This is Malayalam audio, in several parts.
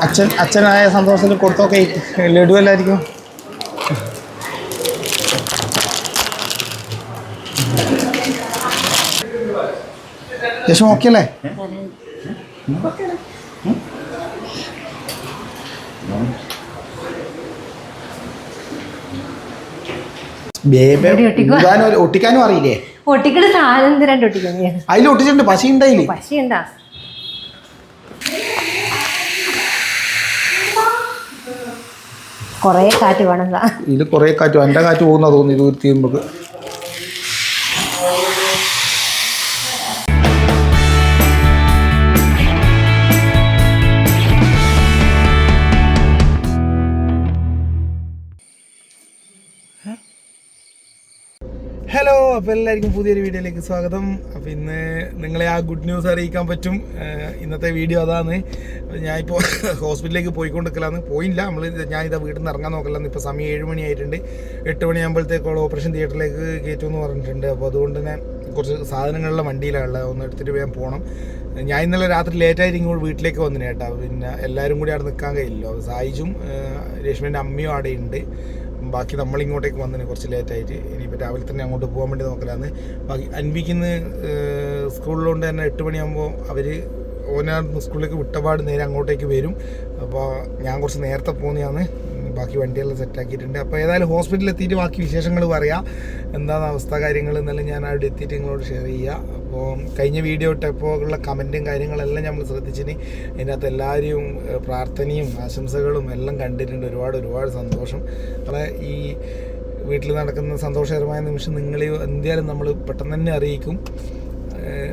അച്ഛനായ സന്തോഷത്തിൽ കൊടുത്തൊക്കെ ലഡു എല്ലായിരിക്കും. ശേഷം ഓക്കെ അല്ലേ? ഒട്ടിക്കാനും അറിയില്ലേ? ഒട്ടിക്കണ സാധനം അതിൽ ഒട്ടിച്ചിട്ടുണ്ട്. പശ ഉണ്ടായില്ലേ? പശയുണ്ടാ? കൊറേ കാറ്റ് വേണം. ഇത് കൊറേ കാറ്റ്, എൻ്റെ കാറ്റ് പോകുന്ന തോന്നി ഇത് തീരുമ്പോൾ. ഹലോ, അപ്പോൾ എല്ലാവർക്കും പുതിയൊരു വീഡിയോയിലേക്ക് സ്വാഗതം. അപ്പോൾ ഇന്ന് നിങ്ങളെ ആ ഗുഡ് ന്യൂസ് അറിയിക്കാൻ പറ്റും. ഇന്നത്തെ വീഡിയോ അതാണ്. ഞാനിപ്പോൾ ഹോസ്പിറ്റലിലേക്ക് പോയിക്കൊണ്ടിരിക്കലാന്ന്. പോയില്ല, ഞാനിതാ വീട്ടിൽ നിന്ന് ഇറങ്ങാൻ നോക്കലാന്ന്. ഇപ്പോൾ സമയം 7 മണിയായിട്ടുണ്ട്. 8 മണിയാകുമ്പോഴത്തേക്കുള്ള ഓപ്പറേഷൻ തിയേറ്ററിലേക്ക് കയറ്റുമെന്ന് പറഞ്ഞിട്ടുണ്ട്. അപ്പോൾ അതുകൊണ്ട് തന്നെ കുറച്ച് സാധനങ്ങളുടെ വണ്ടിയിലാണ് ഒന്ന് എടുത്തിട്ട് വേഗം പോകണം. ഞാൻ ഇന്നലെ രാത്രി ലേറ്റായിട്ട് ഇങ്ങോട്ട് വീട്ടിലേക്ക് വന്നിന് കേട്ടോ. പിന്നെ എല്ലാവരും കൂടി അവിടെ നിൽക്കാൻ കഴിയില്ലല്ലോ. സായിജും രേഷ്മേൻ്റെ അമ്മയും അവിടെ ഉണ്ട്. ബാക്കി നമ്മളിങ്ങോട്ടേക്ക് വന്നതിന് കുറച്ച് ലേറ്റായിട്ട്. ഇനിയിപ്പോൾ രാവിലെ തന്നെ അങ്ങോട്ട് പോകാൻ വേണ്ടി നോക്കലാന്ന്. ബാക്കി അൻവിക്കിന്ന് സ്കൂളിലുകൊണ്ട് തന്നെ 8 മണിയാകുമ്പോൾ അവർ സ്കൂളിലേക്ക് വിട്ടപാട് നേരെ അങ്ങോട്ടേക്ക് വരും. അപ്പോൾ ഞാൻ കുറച്ച് നേരത്തെ പോകുന്നതാണ്. ബാക്കി വണ്ടിയെല്ലാം സെറ്റാക്കിയിട്ടുണ്ട്. അപ്പോൾ ഏതായാലും ഹോസ്പിറ്റലിൽ എത്തിയിട്ട് ബാക്കി വിശേഷങ്ങൾ പറയാം, എന്താണ് അവസ്ഥ കാര്യങ്ങൾ എന്നെല്ലാം ഞാൻ അവിടെ എത്തിയിട്ട് നിങ്ങളോട് ഷെയർ ചെയ്യുക. അപ്പോൾ കഴിഞ്ഞ വീഡിയോ ഇട്ടപ്പോൾ ഉള്ള കമൻറ്റും കാര്യങ്ങളെല്ലാം നമ്മൾ ശ്രദ്ധിച്ചിന്. അതിനകത്ത് എല്ലാവരും പ്രാർത്ഥനയും ആശംസകളും എല്ലാം കണ്ടിട്ടുണ്ട്. ഒരുപാട് സന്തോഷം. നമ്മളെ ഈ വീട്ടിൽ നടക്കുന്ന സന്തോഷകരമായ നിമിഷം നിങ്ങൾ എന്തായാലും നമ്മൾ പെട്ടെന്ന് തന്നെ അറിയിക്കും.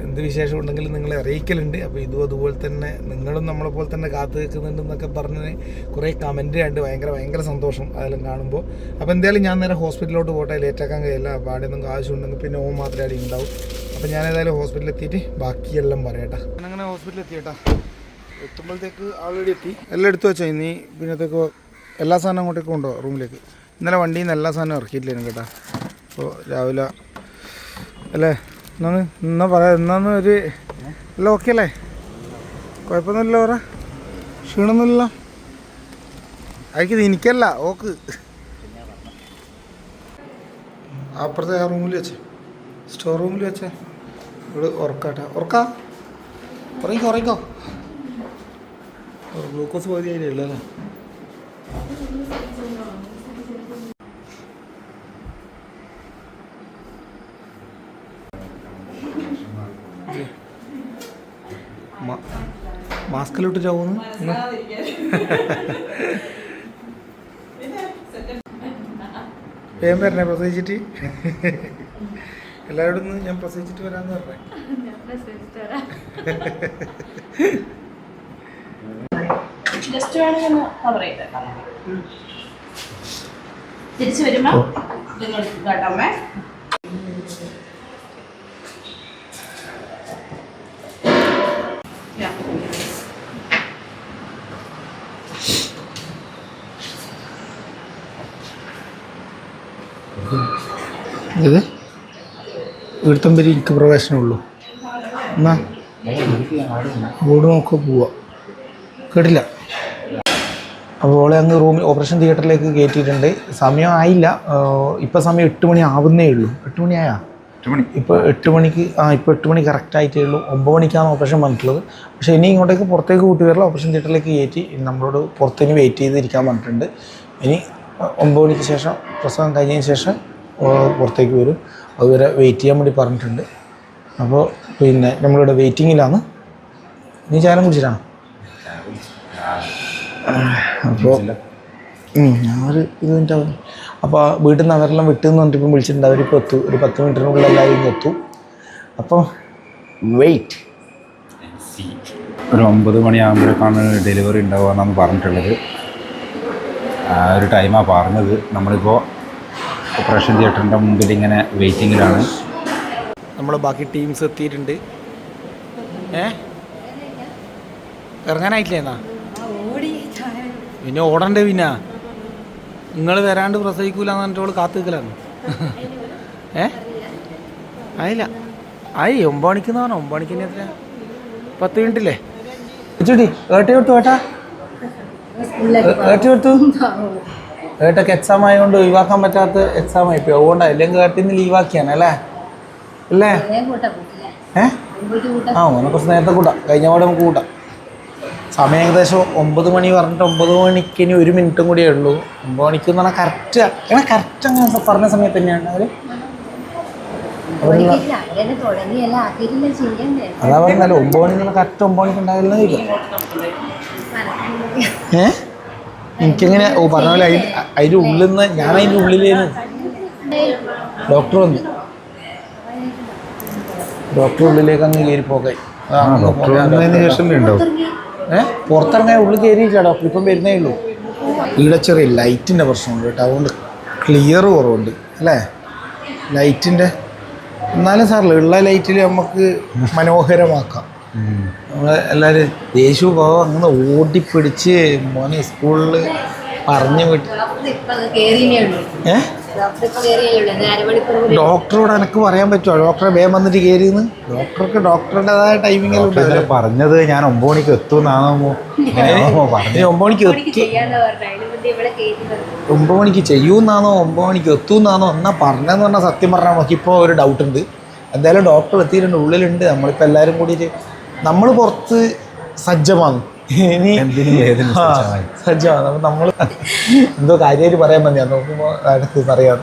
എന്ത് വിശേഷം ഉണ്ടെങ്കിലും നിങ്ങളെ അറിയിക്കലുണ്ട്. അപ്പോൾ ഇതും അതുപോലെ തന്നെ നിങ്ങളും നമ്മളെപ്പോലെ തന്നെ കാത്തു നിൽക്കുന്നുണ്ടെന്നൊക്കെ പറഞ്ഞ് കുറേ കമൻറ്റ് കണ്ട് ഭയങ്കര സന്തോഷം അതെല്ലാം കാണുമ്പോൾ. അപ്പോൾ എന്തായാലും ഞാൻ നേരെ ഹോസ്പിറ്റലിലോട്ട് പോട്ടെ, ലേറ്റാക്കാൻ കഴിയില്ല. അപ്പോൾ അവിടെ ഒന്നും കാശുണ്ടെങ്കിൽ പിന്നെ ഓം മാത്രമേ അവിടെ ഉണ്ടാവും. അപ്പോൾ ഞാൻ ഏതായാലും ഹോസ്പിറ്റലിൽ എത്തിയിട്ട് ബാക്കിയെല്ലാം പറയട്ടെ. അങ്ങനെ ഹോസ്പിറ്റലിൽ എത്തിയേട്ടാ. എത്തുമ്പോഴത്തേക്ക് ആൾറെഡി എത്തി. എല്ലാം എടുത്തു വെച്ചോ. ഇനി പിന്നത്തേക്ക് എല്ലാ സാധനവും അങ്ങോട്ടേക്ക് കൊണ്ടുപോകാം റൂമിലേക്ക്. ഇന്നലെ വണ്ടിയിൽ നിന്ന് എല്ലാ സാധനവും ഇറക്കിയിട്ടില്ലേനും കേട്ടോ. അപ്പോൾ രാവിലെ അല്ലേ എന്നാ പറയാം, എന്നാന്ന് ഒരു എല്ലാം ഓക്കെ അല്ലേ? കുഴപ്പമൊന്നുമില്ല. പറ, ക്ഷീണമൊന്നുമില്ല. അയക്കത് എനിക്കല്ല, ഓക്ക്. അപ്പുറത്തെ ആ റൂമിൽ വെച്ചേ, സ്റ്റോർ റൂമിൽ വെച്ചേ. ഇവിടെ ഉറക്കാട്ടാ, ഉറങ്ങിക്കോ. ഗ്ലൂക്കോസ് പകുതി അതിലേ അല്ലേ? മാസ്കിലിട്ടിട്ടാവുന്നു. വേഗം വരണേ പ്രസവിച്ചിട്ട്. എല്ലാവരോടും ഞാൻ പ്രസവിച്ചിട്ട് വരാമെന്ന് പറഞ്ഞേ. തിരിച്ചു വരുമ്പോ ഇത് ഇവിടുത്തെ വരെ എനിക്ക് പ്രവേശനമുള്ളൂ. എന്നാ ബോർഡ് നോക്കുക പോവാ. കേട്ടില്ല. അപ്പോൾ ഓളെ അങ്ങ് റൂമിൽ ഓപ്പറേഷൻ തിയേറ്ററിലേക്ക് കയറ്റിയിട്ടുണ്ട്. സമയം ആയില്ല. ഇപ്പം സമയം 8 മണി ആവുന്നേ ഉള്ളൂ. 8 മണിയായാ? ഇപ്പോൾ 8 മണിക്ക് ഇപ്പോൾ 8 മണി കറക്റ്റ് ആയിട്ടേ ഉള്ളൂ. 9 മണിക്കാണ് ഓപ്പറേഷൻ വന്നിട്ടുള്ളത്. പക്ഷേ ഇനി ഇങ്ങോട്ടേക്ക് പുറത്തേക്ക് കൂട്ടി വരില്ല. ഓപ്പറേഷൻ തിയേറ്ററിലേക്ക് കയറ്റി നമ്മളോട് പുറത്തേക്ക് വെയിറ്റ് ചെയ്തിരിക്കാൻ പറഞ്ഞിട്ടുണ്ട്. ഇനി 9 മണിക്ക് ശേഷം പ്രസവം കഴിഞ്ഞതിന് ശേഷം പുറത്തേക്ക് വരും. അതുവരെ വെയിറ്റ് ചെയ്യാൻ വേണ്ടി പറഞ്ഞിട്ടുണ്ട്. അപ്പോൾ പിന്നെ നമ്മളിവിടെ വെയിറ്റിങ്ങിലാണ്. നീ ചായം കുടിച്ചിട്ടാണ്? അപ്പോൾ ഞാനൊരു 20 മിനിറ്റ് ആവും. അപ്പോൾ വീട്ടിൽ നിന്ന് അവരെല്ലാം വിട്ടെന്ന് പറഞ്ഞിട്ട് ഇപ്പം വിളിച്ചിട്ടുണ്ട്. അവരിപ്പോൾ എത്തും. ഒരു 10 മിനിറ്റിനുള്ളിൽ എല്ലാവരും എത്തും. അപ്പോൾ വെയിറ്റ്. ഒരു 9 മണിയാകുമ്പോഴേക്കാണ് ഡെലിവറി ഉണ്ടാവുകയെന്നാണ് പറഞ്ഞിട്ടുള്ളത്. ആ ഒരു ടൈമാണ് പറഞ്ഞത്. നമ്മളിപ്പോൾ ഓപ്പറേഷൻ തിയേറ്ററിൻ്റെ മുമ്പിൽ ഇങ്ങനെ വെയിറ്റിങ്ങിലാണ്. നമ്മൾ ബാക്കി ടീംസ് എത്തിയിട്ടുണ്ട്. ഇറങ്ങാനായിട്ടില്ലേ? എന്നാ പിന്നെ ഓടണ്ടേ? പിന്നെ നിങ്ങൾ വരാണ്ട് പ്രസവിക്കൂലെന്ന് പറഞ്ഞിട്ട് കാത്തു നിൽക്കലാണ്. ആയില്ല 9 മണിക്ക് 9 മണിക്ക് തന്നെ എത്ര 10 മിനിറ്റില്ലേ ചുട്ടി കൊടുത്തു ഏട്ടൊക്കെ എക്സാം ആയതുകൊണ്ട് ഒഴിവാക്കാൻ പറ്റാത്ത എക്സാം ആയിപ്പോയി അതുകൊണ്ടാണ് അല്ലെങ്കിൽ ഏട്ടിന്ന് ലീവാക്കിയാണ് അല്ലേ ഓനെ കുറച്ച് നേരത്തെ കൂട്ടാം കഴിഞ്ഞ പാടെ നമുക്ക് കൂട്ടാം സമയം ഏകദേശം 9 മണി പറഞ്ഞിട്ട് 9 മണിക്ക് ഇനി 1 മിനിറ്റും കൂടിയേ ഉള്ളൂ 9 മണിക്ക് എന്ന് പറഞ്ഞാൽ കറക്റ്റ് അങ്ങനെ പറഞ്ഞ സമയത്ത് തന്നെയാണ് അവർ അതാ പറഞ്ഞാലും 9 മണിക്ക് കറക്റ്റ് 9 മണിക്ക് ഉണ്ടാവില്ല എനിക്കിങ്ങനെ പറഞ്ഞ പോലെ അതിൻ്റെ ഉള്ളിൽ നിന്ന് ഞാൻ അതിൻ്റെ ഉള്ളിലേന്ന് ഡോക്ടർ ഉള്ളിലേക്ക് അങ്ങ് കയറി പോകാൻ പുറത്തിറങ്ങാൻ ഉള്ളിൽ കയറിയില്ല ഡോക്ടർ ഇപ്പം വരുന്നേ ഉള്ളൂ ഇവിടെ ചെറിയ ലൈറ്റിൻ്റെ പ്രശ്നമുണ്ട് കേട്ടോ അതുകൊണ്ട് ക്ലിയർ കുറവുണ്ട് അല്ലേ ലൈറ്റിൻ്റെ എന്നാലും സാറില്ല ഉള്ള ലൈറ്റിൽ നമുക്ക് മനോഹരമാക്കാം നമ്മൾ എല്ലാവരും യേശു പോകാൻ അങ്ങനെ ഓടിപ്പിടിച്ച് മോനെ സ്കൂളിൽ പറഞ്ഞു വിട്ട് ഡോക്ടറോട് എനിക്ക് പറയാൻ പറ്റുമോ ഡോക്ടറെ വേഗം വന്നിട്ട് കയറിയെന്ന് ഡോക്ടറുടേതായ ടൈമിങ്ങിൽ പറഞ്ഞത് ഞാൻ 9 മണിക്ക് എത്തുമെന്നാണോ 9 മണിക്ക് 9 മണിക്ക് ചെയ്യൂന്നാണോ 9 മണിക്ക് എത്തുമെന്നാണോ എന്നാ പറഞ്ഞതെന്ന് പറഞ്ഞാൽ സത്യം പറഞ്ഞാൽ നമുക്കിപ്പോൾ ഒരു ഡൗട്ട് ഉണ്ട് എന്തായാലും ഡോക്ടർ എത്തിയിട്ടുണ്ട് ഉള്ളിലുണ്ട് നമ്മളിപ്പോൾ എല്ലാവരും കൂടിയിട്ട് നമ്മൾ പുറത്ത് സജ്ജമാണ് ഇനി സജ്ജമാണ് അപ്പം നമ്മൾ എന്തോ കാര്യമായിട്ട് പറയാൻ മതിയാ നോക്കുമ്പോൾ അടുത്ത് പറയാറ്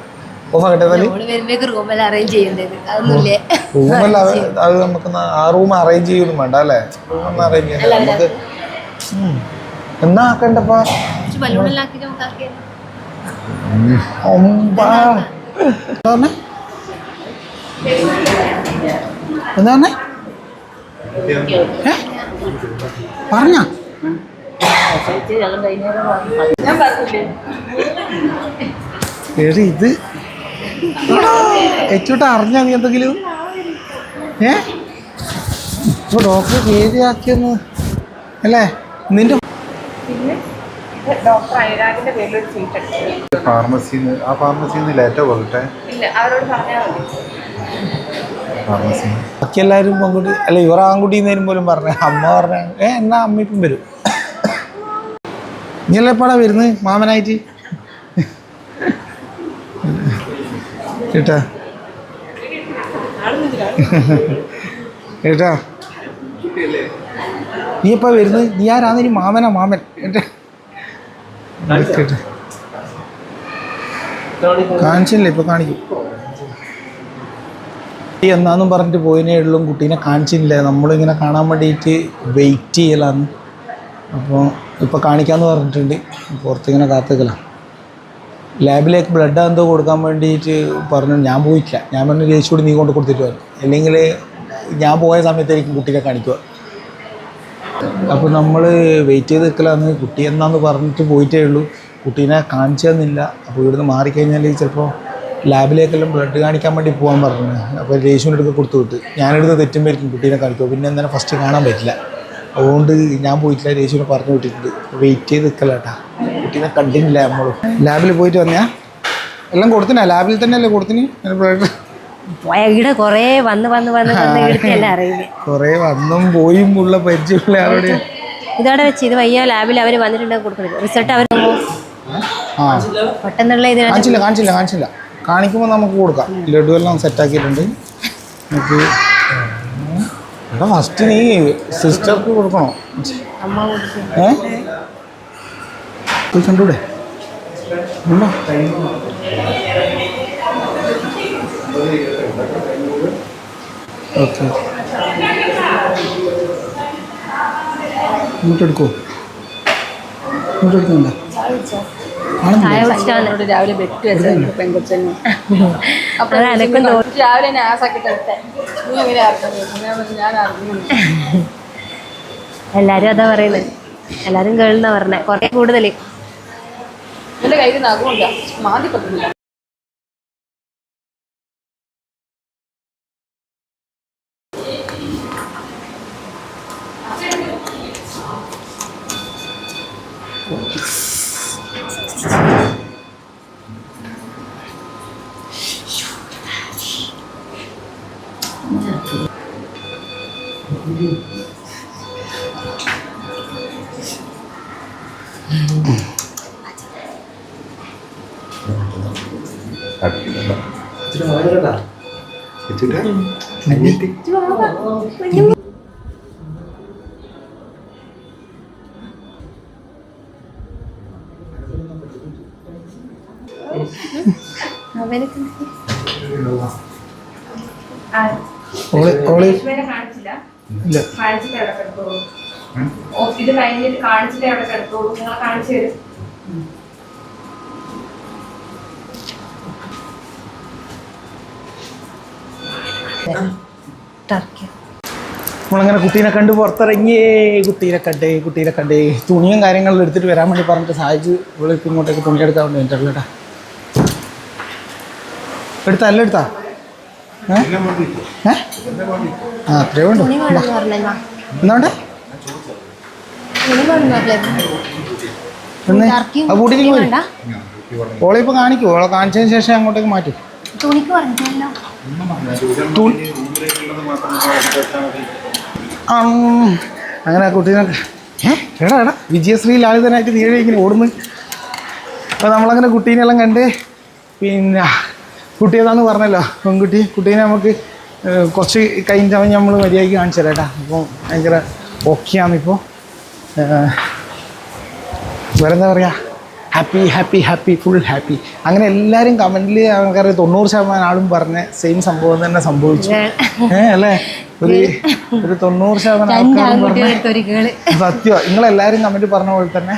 റൂമല്ല അത് നമുക്ക് ആ റൂം അറേഞ്ച് ചെയ്യൊന്നും വേണ്ട അല്ലേ റൂമൊന്നും അറേഞ്ച് ചെയ്യണ്ട നമുക്ക് എന്നാ ആക്കണ്ടപ്പാ എന്താ പറഞ്ഞേ പറഞ്ഞ ഇത് ഏറ്റോട്ട് അറിഞ്ഞാ നീ എന്തെങ്കിലും ഇപ്പൊ ഡോക്ടർ പേരിയാക്കിയെന്ന് അല്ലേ നിന്റെ ഡോക്ടർ അനുരാഗിന്റെ പേരിൽ ഒരു സീറ്റ് എടുത്തു ഫാർമസിന്ന് ലേറ്റോ പോകട്ടെ ബാക്കി എല്ലാവരും പെൺകുട്ടി അല്ല ഇവർ ആൺകുട്ടിന്നേരും പോലും പറഞ്ഞ അമ്മ പറഞ്ഞ എന്നാ അമ്മ ഇപ്പം വരും നീ അല്ല എപ്പാടാ വരുന്നത് മാമനായിട്ട് കേട്ടാ കേട്ടാ നീ എപ്പാ വരുന്നത് നീ ആരാന്ന് മാമൻ കേട്ടാ കാണിച്ചില്ലേ ഇപ്പൊ കാണിക്കും എന്നാന്നും പറഞ്ഞിട്ട് പോയിനേ ഉള്ളൂ കുട്ടീനെ കാണിച്ചില്ല നമ്മളിങ്ങനെ കാണാൻ വേണ്ടിയിട്ട് വെയിറ്റ് ചെയ്യലാന്ന് അപ്പോൾ ഇപ്പോൾ കാണിക്കാമെന്ന് പറഞ്ഞിട്ടുണ്ട് പുറത്തിങ്ങനെ കാത്തുക്കലാണ് ലാബിലേക്ക് ബ്ലഡ് എന്തോ കൊടുക്കാൻ വേണ്ടിയിട്ട് പറഞ്ഞു ഞാൻ പോയിട്ടില്ല ഞാൻ പറഞ്ഞു ചേച്ചിയോട് നീ കൊണ്ട് കൊടുത്തിട്ട് വരും അല്ലെങ്കിൽ ഞാൻ പോയ സമയത്തായിരിക്കും കുട്ടീനെ കാണിക്കുക അപ്പോൾ നമ്മൾ വെയിറ്റ് ചെയ്ത് നിൽക്കലാന്ന് കുട്ടി എന്നാന്ന് പറഞ്ഞിട്ട് പോയിട്ടേ ഉള്ളൂ കുട്ടീനെ കാണിച്ചു തന്നില്ല അപ്പോൾ ഇവിടുന്ന് മാറിക്കഴിഞ്ഞാൽ ചിലപ്പോൾ ലാബിലേക്കെല്ലാം ബ്ലഡ് കാണിക്കാൻ വേണ്ടി പോകാൻ പറഞ്ഞു അപ്പോൾ രേശുവിൻ്റെ അടുത്ത് കൊടുത്തു വിട്ട് ഞാനെടുത്ത് തെറ്റുമ്പോഴേക്കും കുട്ടീനെ കാണിക്കുക പിന്നെ എന്താണ് ഫസ്റ്റ് കാണാൻ പറ്റില്ല അതുകൊണ്ട് ഞാൻ പോയിട്ടില്ല രേശുവിനെ പറഞ്ഞു വിട്ടിട്ടുണ്ട് വെയിറ്റ് ചെയ്ത് നിൽക്കലാട്ടാ കുട്ടീനെ കണ്ടില്ല നമ്മൾ ലാബിൽ പോയിട്ട് വന്നയാ എല്ലാം കൊടുത്തിനാ ലാബിൽ തന്നെയല്ലേ കൊടുത്തിന് ബ്ലഡ് ഇവിടെ കൊറേ കൊറേ വന്നും പോയും ഉള്ള പരിചയമുള്ള ആളുടെ ഇതോടെ വെച്ച് ഇത് വയ്യ ലാബിൽ അവർ വന്നിട്ടുണ്ടെങ്കിൽ കൊടുക്കുന്നത് റിസൾട്ട് അവർ പെട്ടെന്നുള്ള ഇതിന് കാണിച്ചില്ല കാണിക്കുമ്പോൾ നമുക്ക് കൊടുക്കാം ലഡു എല്ലാം സെറ്റാക്കിയിട്ടുണ്ട് നമുക്ക് എടാ ഫസ്റ്റ് നീ സിസ്റ്റർക്ക് കൊടുക്കണോ പോയി കണ്ടൂടെ ഉണ്ടോ ഓക്കെ ഇങ്ങോട്ടെടുക്കോ ഇങ്ങോട്ടെടുക്കുന്നുണ്ടോ രാവിലെ ബെറ്റ് വെച്ചത് പെൺകൊച്ചന് രാവിലെ ഞാൻ അറിഞ്ഞു എല്ലാരും അതാ പറയുന്നത് എല്ലാരും കേൾന്നാ പറഞ്ഞേ കൊറേ കൂടുതല് എന്റെ കയ്യിൽ നഖമില്ല മാതി പറ്റുന്നില്ല ഇത് കഴിഞ്ഞിട്ട് കാണിച്ചിട്ട് അവിടെ കിടത്തോളൂ. നിങ്ങൾ കാണിച്ചു തരും. നമ്മളങ്ങനെ കുട്ടീനെ കണ്ട് പുറത്തിറങ്ങിയേ. കുട്ടീനെ കണ്ടേ തുണിയും കാര്യങ്ങളും എടുത്തിട്ട് വരാൻ വേണ്ടി പറഞ്ഞിട്ട് സാധിച്ചു. ഇവിടെ ഇപ്പം ഇങ്ങോട്ടേക്ക് തുണി എടുക്കാൻ വേണ്ടി വേണ്ടിയിട്ടുള്ള കേട്ടാ. എടുത്താ അത്രേ വേണ്ടു. എന്നാണ്ടേ ആ കൂട്ടിലേക്ക് പോയി ഓളെ ഇപ്പൊ കാണിക്കൂ. ഓളെ കാണിച്ചതിന് ശേഷം അങ്ങോട്ടേക്ക് മാറ്റും. അങ്ങനെ കുട്ടീനെ എടാ വിജയശ്രീ ലാളിതനായിട്ട് നീ ഇങ്ങനെ ഓടുന്നു. അപ്പോൾ നമ്മളങ്ങനെ കുട്ടീനെല്ലാം കണ്ട് പിന്നെ കുട്ടിയതാന്ന് പറഞ്ഞല്ലോ കുട്ടീനെ നമുക്ക് കുറച്ച് കഴിഞ്ഞാൽ നമ്മൾ മര്യാദയ്ക്ക് കാണിച്ചു തരാം കേട്ടോ. അപ്പോൾ ഭയങ്കര ഓക്കെയാണിപ്പോൾ. വേറെ എന്താ പറയുക, ഹാപ്പി ഫുൾ ഹാപ്പി. അങ്ങനെ എല്ലാവരും കമൻറ്റിൽ ആൾക്കാർ 90% ആളും പറഞ്ഞ സെയിം സംഭവം തന്നെ സംഭവിച്ചു. അല്ലേ, ഒരു 90% ആൾക്കാരും പറഞ്ഞ സത്യം. നിങ്ങളെല്ലാവരും കമൻറ്റ് പറഞ്ഞ പോലെ തന്നെ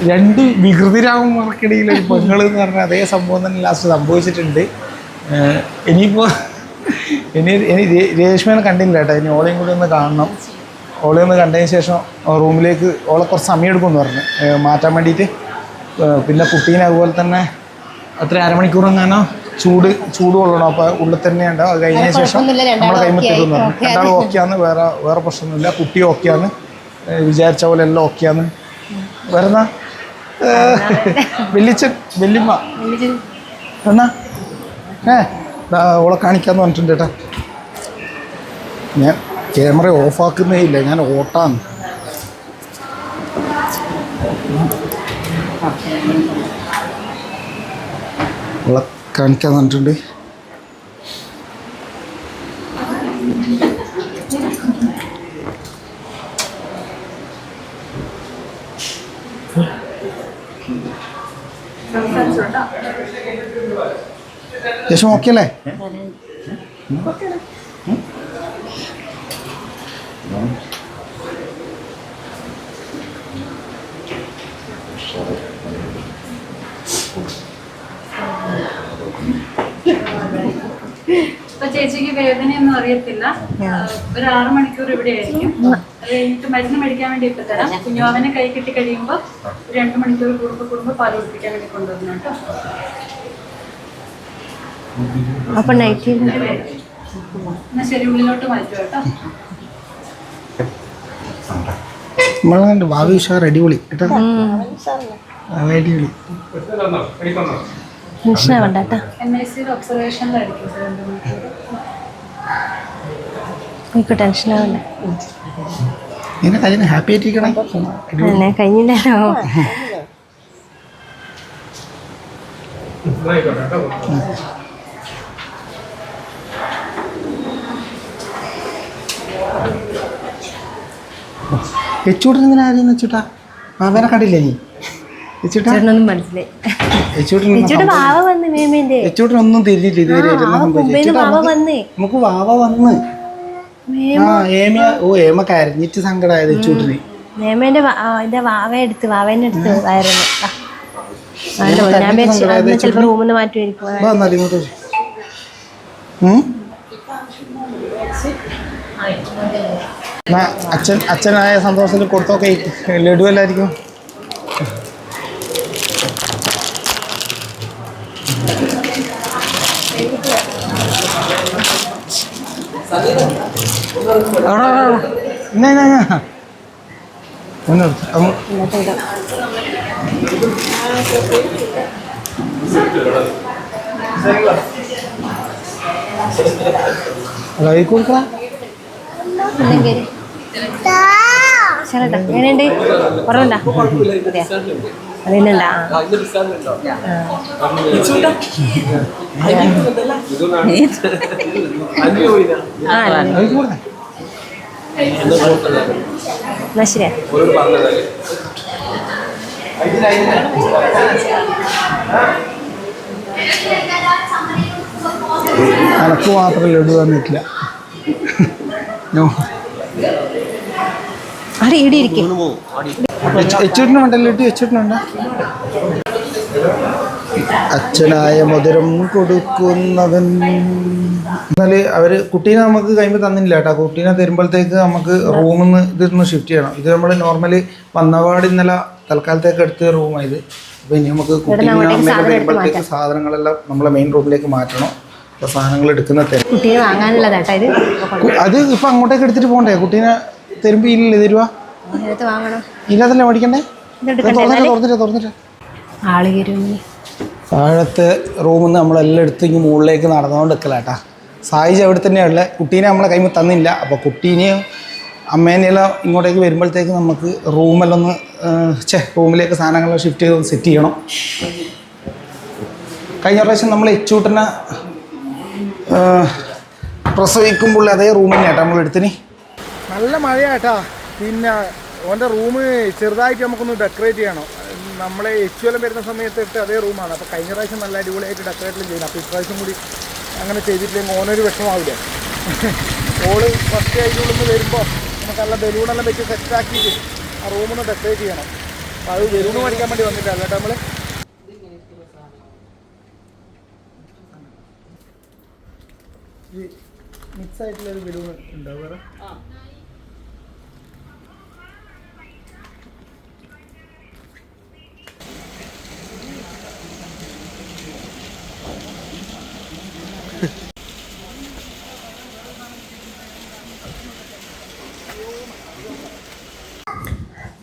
2 വികൃതിരാകുമാർക്കിടയിൽ ഒരു പെങ്ങൾ എന്ന് പറഞ്ഞ അതേ സംഭവം തന്നെ ലാസ്റ്റ് സംഭവിച്ചിട്ടുണ്ട്. ഇനിയിപ്പോൾ ഇനി രേഷ്മേനെ കണ്ടില്ല കേട്ടോ. ഇനി ഓളെയും കൂടി ഒന്ന് കാണണം. ഓളെ ഒന്ന് കണ്ടതിന് ശേഷം റൂമിലേക്ക് ഓളെ കുറച്ച് സമയം എടുക്കുമെന്ന് പറഞ്ഞു മാറ്റാൻ വേണ്ടിയിട്ട്. പിന്നെ കുട്ടീനെ അതുപോലെ തന്നെ അത്ര അരമണിക്കൂർ എങ്ങാനോ ചൂട് കൊള്ളണം. അപ്പോൾ ഉള്ളിൽ തന്നെ ഉണ്ടാവും. അത് കഴിഞ്ഞതിന് ശേഷം നമ്മളെ കൈമത്തിരുന്ന് പറഞ്ഞു. രണ്ടാളും ഓക്കെയാന്ന്, വേറെ പ്രശ്നമൊന്നുമില്ല. കുട്ടി ഓക്കെയാന്ന്, വിചാരിച്ച പോലെ എല്ലാം ഓക്കെയാന്ന്. വേറെന്നാ വല്യമ്മ എന്നാ ഓളെ കാണിക്കാന്ന് പറഞ്ഞിട്ടുണ്ട് കേട്ടോ. ഞാൻ ക്യാമറ ഓഫാക്കുന്നേ ഇല്ല, ഞാൻ ഓട്ടാന്ന്. ഓളെ കാണിക്കാന്ന് പറഞ്ഞിട്ടുണ്ട്. ശേഷം ഓക്കെ അല്ലേ? ഇപ്പൊ ചേച്ചിക്ക് വേദനയൊന്നും അറിയത്തില്ല. ഒരു 6 മണിക്കൂർ ഇവിടെ ആയിരിക്കും. അത് കഴിഞ്ഞിട്ട് മരുന്ന് മേടിക്കാൻ വേണ്ടി ഇപ്പൊ തരാം. കുഞ്ഞുവാവനെ കൈ കിട്ടി കഴിയുമ്പോൾ 2 മണിക്കൂർ കൂടുമ്പോൾ പാൽ കുടിപ്പിക്കാൻ വേണ്ടി കൊണ്ടുവരണം കേട്ടോ. അപ്പൊ നൈറ്റ് എന്നാ ശരി, ഉള്ളിലോട്ട് മാറ്റുക കേട്ടോ. നമ്മളുണ്ട് ഭാവി ഉഷാർ അടിപൊളി കേട്ടോ. അടിപൊളി NICയിൽ ഒബ്സർവേഷനിലായിരിക്കും 2 മണിക്കൂർ. ടെൻഷനാവണ്ട. ഇങ്ങനെ കഴിഞ്ഞ ഹാപ്പി ആയിട്ടിരിക്കണം. കഴിഞ്ഞില്ലല്ലോ. എച്ചൂട്ടൻ ആരെയെന്ന് വെച്ചിട്ടാ അവനെ കണ്ടില്ലേ നീ? ചേട്ടനൊന്നും മനസ്സിലായി. എച്ചൂട്ടനൊന്നും തിരിഞ്ഞില്ല ഇതുവരെ. നമുക്ക് വാവ വന്ന് ഏമ കരഞ്ഞിട്ട് സങ്കടമായത് എച്ചൂട്ടിന്. നേമേന്റെ വാവേനെ എടുത്ത് വയറുന്നു. ചിലപ്പോ റൂമിന്ന് മാറ്റുമായിരിക്കും. അച്ഛനായ സന്തോഷത്തിൽ കൊടുത്തൊക്കെ ലഡു എല്ലായിരിക്കും. കൊടുക്ക ചേട്ടാ എങ്ങനെയുണ്ട്? കുറവുണ്ടാ? അതിനുണ്ടാ? എന്നാ ശരിയാ. അനക്ക് മാത്രം ലഡു വന്നിട്ടില്ല. അവിടെ ഇവിടെ ഇരിക്കും. എച്ചൂട്ടിനുണ്ട് ലഡു, എച്ചൂട്ടിനുണ്ട്. അച്ഛനായ മധുരം കൊടുക്കുന്നവൻ. എന്നാല് അവര് കുട്ടീനെ നമുക്ക് കൈമ്പ് തന്നില്ല കേട്ടോ. കുട്ടീനെ തരുമ്പോഴത്തേക്ക് നമുക്ക് റൂമിൽ നിന്ന് ഇതൊന്ന് ഷിഫ്റ്റ് ചെയ്യണം. ഇത് നമ്മൾ നോർമലി വന്നപാട് ഇന്നലെ തൽക്കാലത്തേക്ക് എടുത്ത റൂമായത്. അപ്പോൾ ഇനി നമുക്ക് കുട്ടീനെ വരുമ്പോഴത്തേക്ക് സാധനങ്ങളെല്ലാം നമ്മളെ മെയിൻ റൂമിലേക്ക് മാറ്റണം. അപ്പോൾ സാധനങ്ങൾ എടുക്കുന്ന കുട്ടീനെ വാങ്ങാനുള്ളതാട്ടോ ഇത്. അത് ഇപ്പം അങ്ങോട്ടേക്ക് എടുത്തിട്ട് പോകണ്ടേ? കുട്ടീനെ തരുമ്പോൾ ഇല്ലല്ലേ തരുവാ? വാങ്ങണം. ഇല്ലാതല്ലേ മേടിക്കണ്ടേ? തുറന്നിട്ട് ആള് കയറും. താഴത്തെ റൂമിൽ നിന്ന് നമ്മളെല്ലാം എടുത്ത് ഇങ്ങ് മുകളിലേക്ക് നടന്നുകൊണ്ട് നിൽക്കലാട്ടാ. സായിജ് അവിടെ തന്നെയുള്ള കുട്ടീനെ നമ്മളെ കൈമ തന്നില്ല. അപ്പോൾ കുട്ടീനെയും അമ്മേനെയെല്ലാം ഇങ്ങോട്ടേക്ക് വരുമ്പോഴത്തേക്ക് നമുക്ക് റൂമെല്ലാം ഒന്ന് റൂമിലേക്ക് സാധനങ്ങളെല്ലാം ഷിഫ്റ്റ് ചെയ്ത് സെറ്റ് ചെയ്യണം. കഴിഞ്ഞ പ്രാവശ്യം നമ്മൾ എച്ചൂട്ടനെ പ്രസവിക്കുമ്പോൾ അതേ റൂമിൽ തന്നെയാട്ടാ നമ്മൾ എടുത്തിന്. നല്ല മഴയാട്ടാ. പിന്നെ ഓൻ്റെ റൂം ചെറുതായിട്ട് നമുക്കൊന്ന് ഡെക്കറേറ്റ് ചെയ്യണം. നമ്മളെ എച്ചുവെല്ലാം വരുന്ന സമയത്ത് ഇട്ട് അതേ റൂമാണ്. അപ്പോൾ കഴിഞ്ഞ പ്രാവശ്യം നല്ല അടിപൊളിയായിട്ട് ഡെക്കറേറ്റെല്ലാം ചെയ്യണം. അപ്പോൾ ഇപ്രാവശ്യം കൂടി അങ്ങനെ ചെയ്തിട്ടില്ലെങ്കിൽ ഓനൊരു വിഷമാവില്ല. ഓള് ഫസ്റ്റ് അതിനുള്ളിൽ നിന്ന് വരുമ്പോൾ നമുക്ക് നല്ല ബലൂണെല്ലാം വെച്ച് സെറ്റാക്കിയിട്ട് ആ റൂമൊന്ന് ഡെക്കറേറ്റ് ചെയ്യണം. അപ്പോൾ അത് ബലൂണ് മേടിക്കാൻ വേണ്ടി വന്നിട്ടല്ല കേട്ടോ നമ്മൾ. ഈ മിക്സ് ആയിട്ടുള്ളൊരു ബലൂൺ ഉണ്ടാവും വേറെ.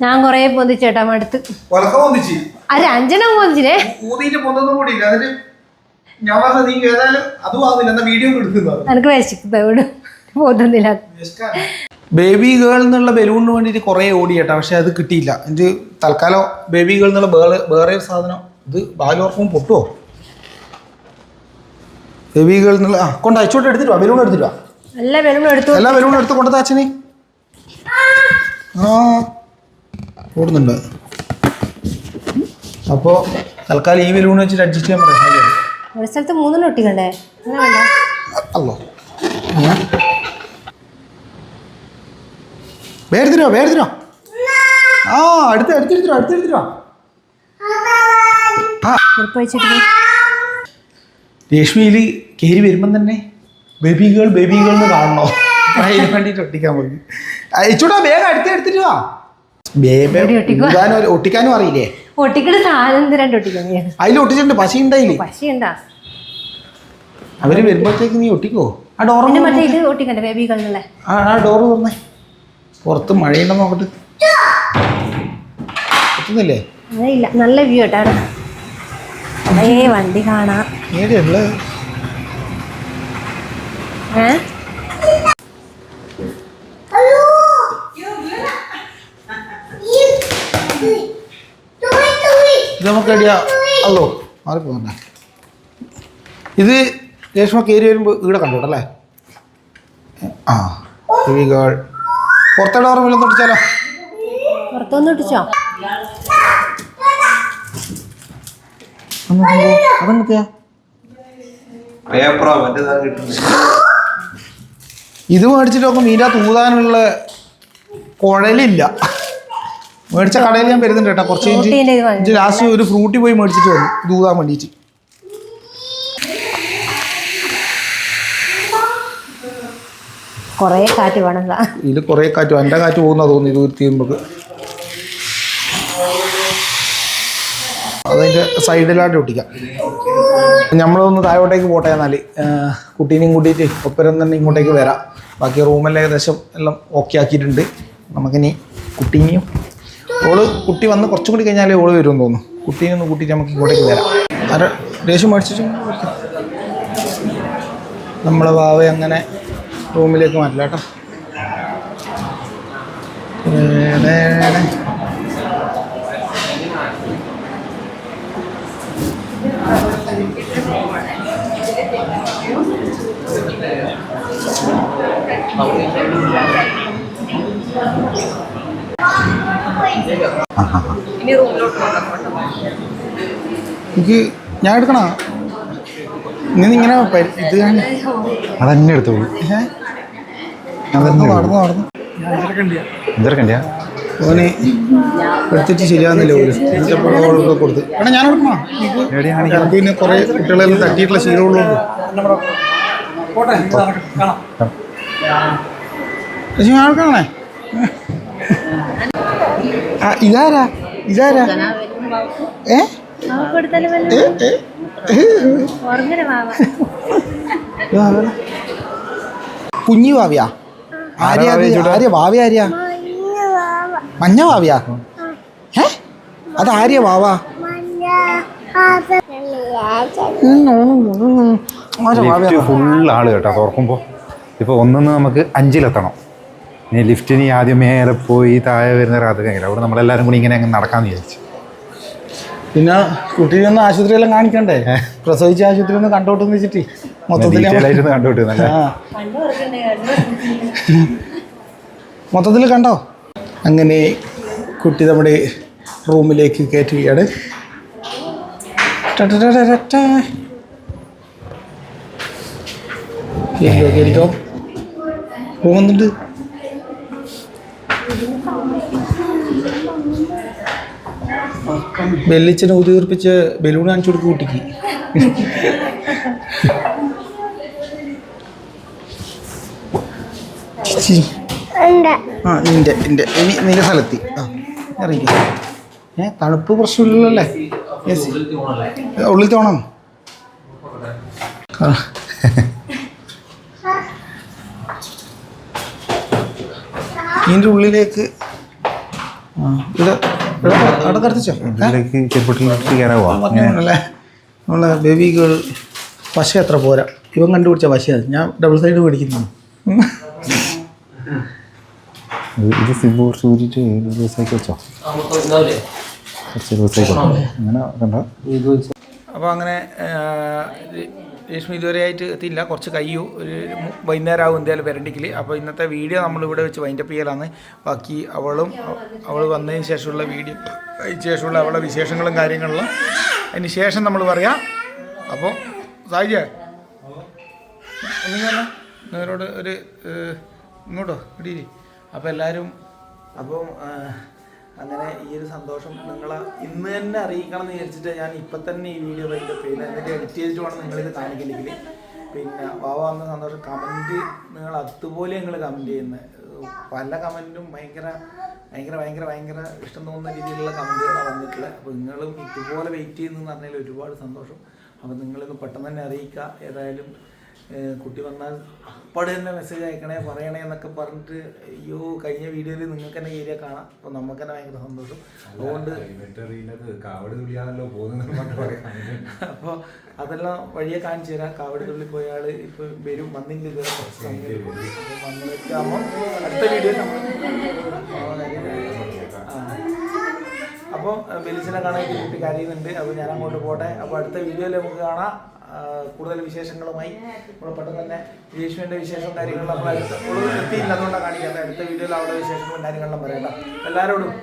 ഞാൻ കൊറേ പൊന്തിച്ചേട്ടാ അടുത്ത് അത് 5 പൊന്തിച്ചിനെ എനിക്ക് വിശക്കുന്നത് പോകുന്നില്ല. ബേബി ഗേൾ എന്നുള്ള ബലൂണിന് വേണ്ടിയിട്ട് കുറേ ഓടി കേട്ടോ. പക്ഷെ അത് കിട്ടിയില്ല. ഇത് തൽക്കാലം ബേബി ഗേൾ എന്നുള്ള വേറെ ഒരു സാധനം. ഇത് ബാലോർക്കും പൊട്ടുമോ? ബേബി ഗേൾ എന്നുള്ള കൊണ്ട് അയച്ചോട്ട് എടുത്തിട്ട് വാ. ബലൂൺ എടുത്തിട്ട് വാ. എല്ലാ ബലൂണും എടുത്ത് കൊണ്ടത് അച്ഛനെ. ഓടുന്നുണ്ട്. അപ്പോൾ തൽക്കാലം ഈ ബലൂൺ വെച്ചിട്ട് അഡ്ജസ്റ്റ് ചെയ്യാൻ പറയാം. ഒരു സ്ഥലത്ത് 3 ഒട്ടിക്കണ്ടേ? അല്ലോ വേർതിരോ. അടുത്തെടുത്തിരോ. രേഷ്മിയിൽ കയറി വരുമ്പം തന്നെ ബേബി ഗേൾ എന്ന് കാണണോ? അതിന് വേണ്ടിയിട്ട് ഒട്ടിക്കാൻ പോയി. അയച്ചൂടാ വേഗം എടുത്തിട്ട് വാ. ഒട്ടിക്കാനും അറിയില്ലേ? ഒട്ടിക്കണ സാധനം ഒട്ടിക്കണേ. അതിൽ ഒട്ടിച്ചിട്ടുണ്ട്. പശയുണ്ടാ അവര് വരുമ്പോഴത്തേക്ക് നീ ഒട്ടിക്കോ? ആ ഡോർ മറ്റേ ഇത് ഒട്ടിക്കണ്ടേ ബേബി ഗേളിനുള്ള? ആ ഡോറ് തുറന്നേ. പുറത്ത് മഴയുണ്ടെന്ന് നോക്കട്ടെ. എത്തുന്നില്ലേ? ഇല്ല, നല്ല വ്യൂ കേട്ടോ അവിടെ. വണ്ടി കാണാം. ഇത് നമുക്ക് അടിയാ. അല്ലോ മാറിപ്പോന്നെ. ഇത് രേഷ്മ കയറി വരുമ്പോൾ ഇവിടെ കണ്ടോട്ടല്ലേ? പുറത്തെ ഡോറ് ഒട്ടിച്ചാലോ? പുറത്തൊന്ന് ഒട്ടിച്ചോ? അതെങ്ങനെയാ? ഇത് മേടിച്ചിട്ട് നോക്കും മീൻ്റെ തൂതാനുള്ള കുഴലില്ല. മേടിച്ച കടയിൽ ഞാൻ വരുന്നുണ്ട് കേട്ടോ. കുറച്ച് കഴിഞ്ഞ് ലാസ്റ്റ് ഒരു ഫ്രൂട്ടി പോയി മേടിച്ചിട്ട് വന്നു തൂതാൻ വേണ്ടിയിട്ട്. കുറേ കാറ്റ് വേണം. ഇതിൽ കുറേ കാറ്റ്, എൻ്റെ കാറ്റ് പോകുന്ന തോന്നി ഇത് തീരുമ്പോൾ. അതിൻ്റെ സൈഡിലായിട്ട് ഒട്ടിക്കാം. നമ്മളൊന്ന് താഴോട്ടേക്ക് പോട്ടെ. എന്നാൽ കുട്ടീനെയും കൂട്ടിയിട്ട് ഒപ്പരം തന്നെ ഇങ്ങോട്ടേക്ക് വരാം. ബാക്കി റൂമെല്ലാം ഏകദേശം എല്ലാം ഓക്കെ ആക്കിയിട്ടുണ്ട്. നമുക്കിനി കുട്ടീനെയും കുട്ടി വന്ന് കുറച്ചും കൂടി കഴിഞ്ഞാലേ ഓള് വരുമെന്ന് തോന്നുന്നു. കുട്ടീനെ ഒന്ന് കൂട്ടിയിട്ട് നമുക്ക് ഇങ്ങോട്ടേക്ക് വരാം. ആരെ ദേഷ്യം മേടിച്ചിട്ട് നമ്മളെ വാവ അങ്ങനെ റൂമിലേക്ക് മാറ്റില്ല കേട്ടോ. ഇനി റൂമിലോട്ട് പോകാം. എനിക്ക് ഞാൻ എടുക്കണോ? ഇങ്ങനെ ഇത് അതന്നെ എടുത്തോളൂ. നടന്നു എന്തൊക്കെ ഓന് എടുത്തിട്ട് ശരിയാകുന്നില്ല ഒരു എന്നിട്ടൊക്കെ കൊടുത്ത് എടാ ഞാൻ എടുക്കണോ? എനിക്ക് പിന്നെ കുറേ കുട്ടികളെല്ലാം തട്ടിയിട്ടുള്ള ശീലമുള്ളതുകൊണ്ട് പക്ഷെ ഞാൻ എടുക്കണേ. ഇതാരാ ഏ കുഞ്ഞു ഭാവിയാ? ആര്യ ഭാവി ആര്യ? മഞ്ഞ ഭാവിയാ? ഏ അത് ആര്യ ഭാവാ? ഫുൾ ആള് കേട്ടോ തുറക്കുമ്പോൾ. ഇപ്പോൾ ഒന്നിന്ന് നമുക്ക് 5-ലെത്തണം. ഇനി ലിഫ്റ്റിന് ആദ്യം മേലെ പോയി താഴെ വരുന്ന രാത്രി കഴിയില്ല. അവിടെ നമ്മളെല്ലാവരും കൂടി ഇങ്ങനെ നടക്കാമെന്ന് വിചാരിച്ചു. പിന്നെ കുട്ടീനെ ഒന്ന് ആശുപത്രിയെല്ലാം കാണിക്കണ്ടേ? പ്രസവിച്ച ആശുപത്രി ഒന്ന് കണ്ടോട്ടെന്ന് വെച്ചിട്ട് മൊത്തത്തിൽ കണ്ടോ. അങ്ങനെ കുട്ടി നമ്മുടെ റൂമിലേക്ക് കയറ്റുകയാണ്. കയറിക്കോ, പോകുന്നുണ്ട്. ബെല്ലിച്ചനെ ഊതിർപ്പിച്ച് ബലൂൺ കാണിച്ചു കൊടുക്കും കുട്ടിക്ക്. നിന്റെ ഇനി നിന്റെ സ്ഥലത്തി ഇറങ്ങി. തണുപ്പ് പ്രശ്നമില്ലല്ലേ? ഉള്ളിൽ തോണം. ഇതിൻ്റെ ഉള്ളിലേക്ക് അവിടെ കടത്തിച്ചോ അല്ലേ? നമ്മളെ ബേബി ഗേൾ പശ അത്ര പോരാ. ഇവൻ കണ്ടുപിടിച്ച പശയാണ്. ഞാൻ ഡബിൾ സൈഡ് മേടിക്കുന്നു. ഇത് സിബ് കുറച്ച് ഊരിയിട്ട് ദിവസത്തേക്ക് വെച്ചോ. കുറച്ച് ദിവസത്തേക്ക് അങ്ങനെ കണ്ടോ. അപ്പോൾ അങ്ങനെ രേഷ്മ ഇതുവരെയായിട്ട് എത്തിയില്ല. കുറച്ച് കഴിയൂ. ഒരു വൈകുന്നേരം ആകും എന്തായാലും വരണ്ടിക്കിൽ. അപ്പോൾ ഇന്നത്തെ വീഡിയോ നമ്മളിവിടെ വെച്ച് വൈൻഡപ്പ് ചെയ്യലാണ്. ബാക്കി അവൾ വന്നതിന് ശേഷമുള്ള വീഡിയോ അതിന് ശേഷമുള്ള അവളുടെ വിശേഷങ്ങളും കാര്യങ്ങളും അതിന് ശേഷം നമ്മൾ പറയാം. അപ്പോൾ സായിജേ ഒന്നും നിങ്ങളോട് ഒരു ഇങ്ങോട്ടോ ഇടീരി. അപ്പോൾ എല്ലാവരും അപ്പം അങ്ങനെ ഈ ഒരു സന്തോഷം നിങ്ങളെ ഇന്ന് തന്നെ അറിയിക്കണം എന്ന് വിചാരിച്ചിട്ട് ഞാൻ ഇപ്പം തന്നെ ഈ വീഡിയോ വൈൻഡപ്പ് ചെയ്യുന്നത്. എന്നിട്ട് എഡിറ്റ് ചെയ്തിട്ട് വേണം നിങ്ങളിത് കാണിക്കണമെങ്കിൽ. പിന്നെ വാവ വന്ന സന്തോഷം. കമൻറ്റ് നിങ്ങൾ അതുപോലെ നിങ്ങൾ കമൻറ്റ് ചെയ്യുന്നത് പല കമൻറ്റും ഭയങ്കര ഇഷ്ടം തോന്നുന്ന രീതിയിലുള്ള കമൻറ്റുകളാണ് വന്നിട്ടുള്ളത്. അപ്പോൾ നിങ്ങളും ഇതുപോലെ വെയിറ്റ് ചെയ്യുന്നതെന്ന് പറഞ്ഞാൽ ഒരുപാട് സന്തോഷം. അപ്പോൾ നിങ്ങളിത് പെട്ടെന്ന് തന്നെ അറിയിക്കുക. ഏതായാലും കുട്ടി വന്നാൽ അപ്പോഴെ തന്നെ മെസ്സേജ് അയക്കണേ പറയണേ എന്നൊക്കെ പറഞ്ഞിട്ട് അയ്യോ കഴിഞ്ഞ വീഡിയോയിൽ നിങ്ങൾക്ക് തന്നെ ഏരിയ കാണാം. അപ്പോൾ നമുക്ക് തന്നെ ഭയങ്കര സന്തോഷം. അതുകൊണ്ട് അപ്പോൾ അതെല്ലാം വഴിയെ കാണിച്ചു തരാം. കാവടി തുള്ളി പോയ ആൾ ഇപ്പോൾ വരും. വന്നില്ല ഇതുവരെ കുറച്ച് സമയം. അപ്പോൾ വന്നിട്ടാകുമ്പോൾ അടുത്ത വീഡിയോ നമ്മൾ അപ്പോൾ ബെലിസിനെ കാണാൻ കുട്ടി കരയുന്നുണ്ട്. അപ്പോൾ ഞാൻ അങ്ങോട്ട് പോട്ടെ. അപ്പോൾ അടുത്ത വീഡിയോയിൽ നമുക്ക് കാണാം. കൂടുതൽ വിശേഷങ്ങളുമായി നമ്മൾ പെട്ടെന്ന് തന്നെ രേഷ്മേൻ്റെ വിശേഷവും കാര്യങ്ങളും നമ്മൾ എത്തിയില്ല, അതുകൊണ്ടാണ് കാണിക്കാത്തത്. അടുത്ത വീഡിയോയിൽ അവിടെ വിശേഷങ്ങളും കാര്യങ്ങളും പറയണ്ട എല്ലാവരോടും.